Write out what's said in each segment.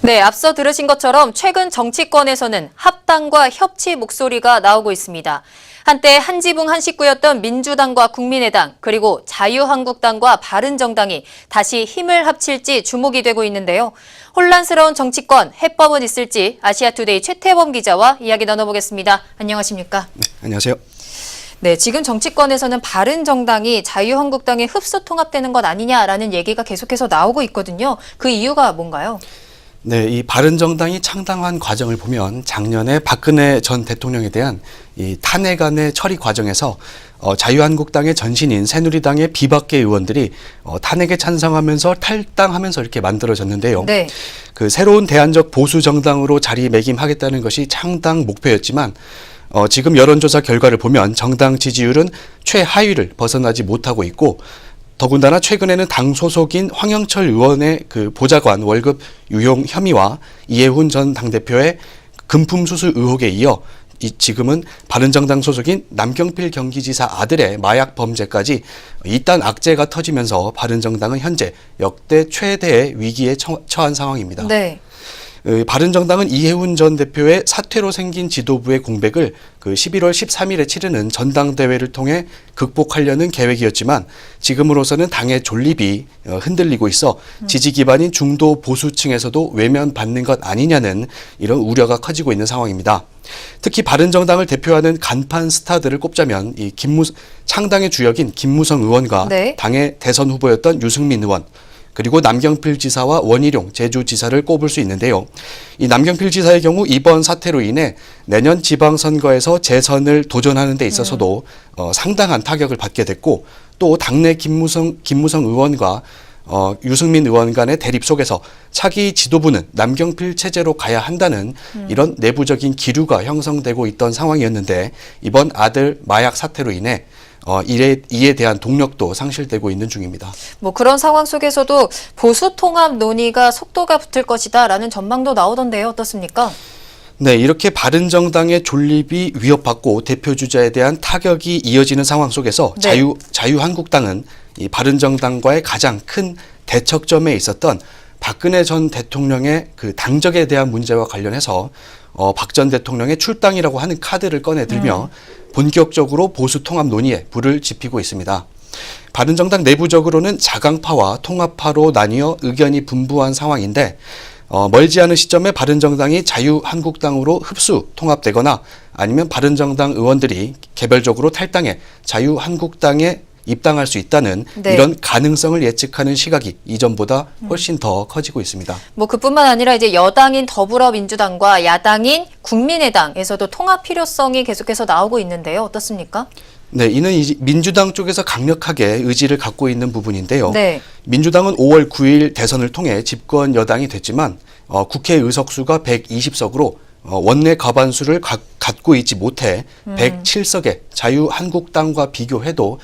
네, 앞서 들으신 것처럼 최근 정치권에서는 합당과 협치 목소리가 나오고 있습니다. 한때 한 지붕 한 식구였던 민주당과 국민의당, 그리고 자유한국당과 바른정당이 다시 힘을 합칠지 주목이 되고 있는데요. 혼란스러운 정치권, 해법은 있을지 아시아투데이 최태범 기자와 이야기 나눠보겠습니다. 안녕하십니까? 네, 안녕하세요. 네, 지금 정치권에서는 바른정당이 자유한국당에 흡수 통합되는 것 아니냐라는 얘기가 계속해서 나오고 있거든요. 그 이유가 뭔가요? 네, 이 바른정당이 창당한 과정을 보면 작년에 박근혜 전 대통령에 대한 이 탄핵안의 처리 과정에서 자유한국당의 전신인 새누리당의 비박계 의원들이 탄핵에 찬성하면서 탈당하면서 이렇게 만들어졌는데요. 네. 그 새로운 대안적 보수 정당으로 자리매김하겠다는 것이 창당 목표였지만 지금 여론조사 결과를 보면 정당 지지율은 최하위를 벗어나지 못하고 있고, 더군다나 최근에는 당 소속인 황영철 의원의 그 보좌관 월급 유용 혐의와 이해훈 전 당대표의 금품 수수 의혹에 이어 지금은 바른정당 소속인 남경필 경기지사 아들의 마약 범죄까지 이딴 악재가 터지면서 바른정당은 현재 역대 최대의 위기에 처한 상황입니다. 네. 바른정당은 이해훈 전 대표의 사퇴로 생긴 지도부의 공백을 11월 13일에 치르는 전당대회를 통해 극복하려는 계획이었지만 지금으로서는 당의 존립이 흔들리고 있어 지지 기반인 중도 보수층에서도 외면받는 것 아니냐는 이런 우려가 커지고 있는 상황입니다. 특히 바른정당을 대표하는 간판 스타들을 꼽자면 이 창당의 주역인 김무성 의원과 네. 당의 대선 후보였던 유승민 의원, 그리고 남경필 지사와 원희룡 제주지사를 꼽을 수 있는데요. 이 남경필 지사의 경우 이번 사태로 인해 내년 지방선거에서 재선을 도전하는 데 있어서도 상당한 타격을 받게 됐고, 또 당내 김무성 의원과 유승민 의원 간의 대립 속에서 차기 지도부는 남경필 체제로 가야 한다는 이런 내부적인 기류가 형성되고 있던 상황이었는데, 이번 아들 마약 사태로 인해 이에 대한 동력도 상실되고 있는 중입니다. 뭐 그런 상황 속에서도 보수 통합 논의가 속도가 붙을 것이다라는 전망도 나오던데요. 어떻습니까? 네, 이렇게 바른정당의 존립이 위협받고 대표 주자에 대한 타격이 이어지는 상황 속에서 네. 자유한국당은 이 바른정당과의 가장 큰 대척점에 있었던 박근혜 전 대통령의 그 당적에 대한 문제와 관련해서 박 전 대통령의 출당이라고 하는 카드를 꺼내들며 본격적으로 보수 통합 논의에 불을 지피고 있습니다. 바른정당 내부적으로는 자강파와 통합파로 나뉘어 의견이 분분한 상황인데, 멀지 않은 시점에 바른정당이 자유한국당으로 흡수 통합되거나 아니면 바른정당 의원들이 개별적으로 탈당해 자유한국당에 입당할 수 있다는 네. 이런 가능성을 예측하는 시각이 이전보다 훨씬 더 커지고 있습니다. 뭐 그뿐만 아니라 이제 여당인 더불어민주당과 야당인 국민의당에서도 통합 필요성이 계속해서 나오고 있는데요. 어떻습니까? 네, 이는 민주당 쪽에서 강력하게 의지를 갖고 있는 부분인데요. 네. 민주당은 5월 9일 대선을 통해 집권 여당이 됐지만 국회 의석수가 120석으로 원내 과반수를 갖고 있지 못해 107석의 자유한국당과 비교해도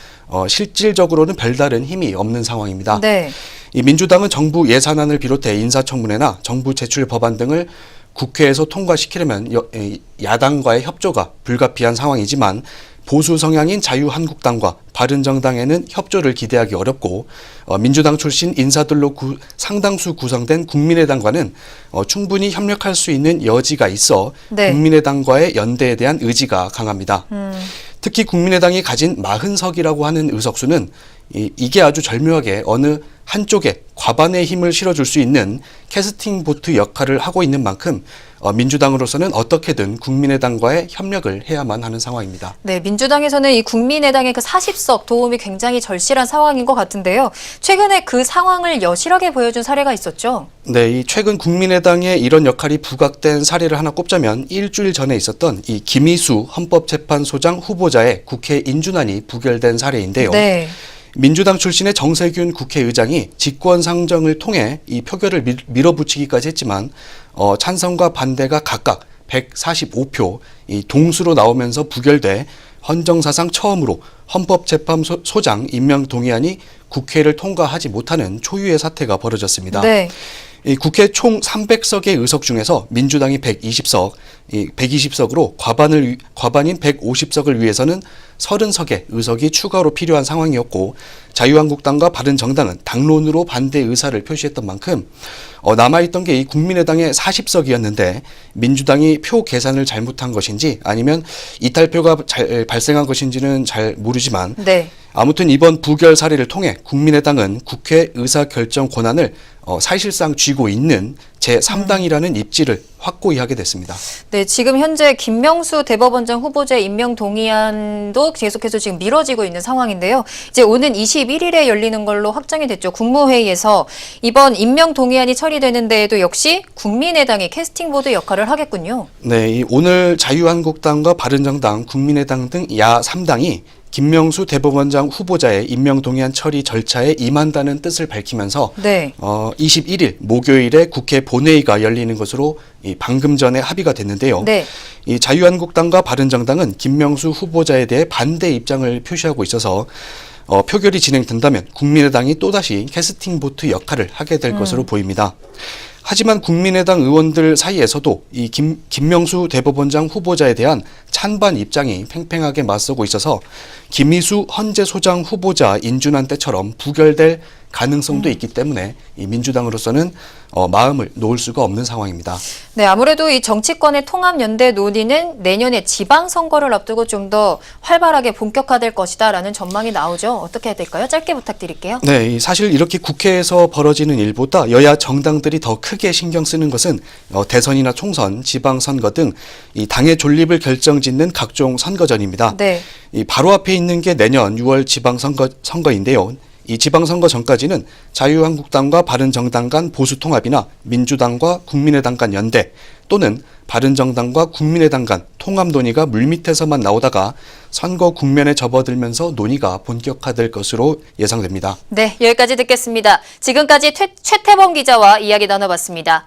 실질적으로는 별다른 힘이 없는 상황입니다. 네. 이 민주당은 정부 예산안을 비롯해 인사청문회나 정부 제출 법안 등을 국회에서 통과시키려면 야당과의 협조가 불가피한 상황이지만 보수 성향인 자유한국당과 바른정당에는 협조를 기대하기 어렵고, 민주당 출신 인사들로 상당수 구성된 국민의당과는 충분히 협력할 수 있는 여지가 있어 네. 국민의당과의 연대에 대한 의지가 강합니다. 특히 국민의당이 가진 40석이라고 하는 의석수는 이게 아주 절묘하게 어느 한쪽에 과반의 힘을 실어줄 수 있는 캐스팅 보트 역할을 하고 있는 만큼 민주당으로서는 어떻게든 국민의당과의 협력을 해야만 하는 상황입니다. 네, 민주당에서는 이 국민의당의 그 40석 도움이 굉장히 절실한 상황인 것 같은데요. 최근에 그 상황을 여실하게 보여준 사례가 있었죠. 네, 이 최근 국민의당의 이런 역할이 부각된 사례를 하나 꼽자면 일주일 전에 있었던 이 김희수 헌법재판소장 후보자의 국회 인준안이 부결된 사례인데요. 네. 민주당 출신의 정세균 국회의장이 직권상정을 통해 이 표결을 밀어붙이기까지 했지만 찬성과 반대가 각각 145표 이 동수로 나오면서 부결돼 헌정사상 처음으로 헌법재판소장 임명 동의안이 국회를 통과하지 못하는 초유의 사태가 벌어졌습니다. 네. 이 국회 총 300석의 의석 중에서 민주당이 120석, 이 120석으로 과반인 150석을 위해서는 30석의 의석이 추가로 필요한 상황이었고, 자유한국당과 바른정당은 당론으로 반대 의사를 표시했던 만큼 남아있던 게 이 국민의당의 40석이었는데 민주당이 표 계산을 잘못한 것인지 아니면 이탈표가 발생한 것인지는 잘 모르지만 네. 아무튼 이번 부결 사례를 통해 국민의당은 국회 의사결정 권한을 사실상 쥐고 있는 제3당이라는 입지를 확고히 하게 됐습니다. 네, 지금 현재 김명수 대법원장 후보자의 임명 동의안도 계속해서 지금 미뤄지고 있는 상황인데요. 이제 오는 21일에 열리는 걸로 확정이 됐죠. 국무회의에서 이번 임명 동의안이 처리되는 데에도 역시 국민의당이 캐스팅보드 역할을 하겠군요. 네, 오늘 자유한국당과 바른정당, 국민의당 등 야 3당이 김명수 대법원장 후보자의 임명 동의안 처리 절차에 임한다는 뜻을 밝히면서 네. 21일 목요일에 국회 본회의가 열리는 것으로 방금 전에 합의가 됐는데요. 네. 이 자유한국당과 바른정당은 김명수 후보자에 대해 반대 입장을 표시하고 있어서 표결이 진행된다면 국민의당이 또다시 캐스팅 보트 역할을 하게 될 것으로 보입니다. 하지만 국민의당 의원들 사이에서도 이 김명수 대법원장 후보자에 대한 찬반 입장이 팽팽하게 맞서고 있어서 김희수 헌재소장 후보자 인준안 때처럼 부결될 가능성도 있기 때문에 이 민주당으로서는 마음을 놓을 수가 없는 상황입니다. 네, 아무래도 이 정치권의 통합연대 논의는 내년에 지방선거를 앞두고 좀 더 활발하게 본격화될 것이다라는 전망이 나오죠. 어떻게 해야 될까요? 짧게 부탁드릴게요. 네, 사실 이렇게 국회에서 벌어지는 일보다 여야 정당들이 더 크게 신경 쓰는 것은 대선이나 총선, 지방선거 등 이 당의 존립을 결정짓는 각종 선거전입니다. 네. 이 바로 앞에 있는 게 내년 6월 지방선거인데요. 이 지방선거 전까지는 자유한국당과 바른정당 간 보수통합이나 민주당과 국민의당 간 연대 또는 바른정당과 국민의당 간 통합 논의가 물밑에서만 나오다가 선거 국면에 접어들면서 논의가 본격화될 것으로 예상됩니다. 네, 여기까지 듣겠습니다. 지금까지 최태범 기자와 이야기 나눠봤습니다.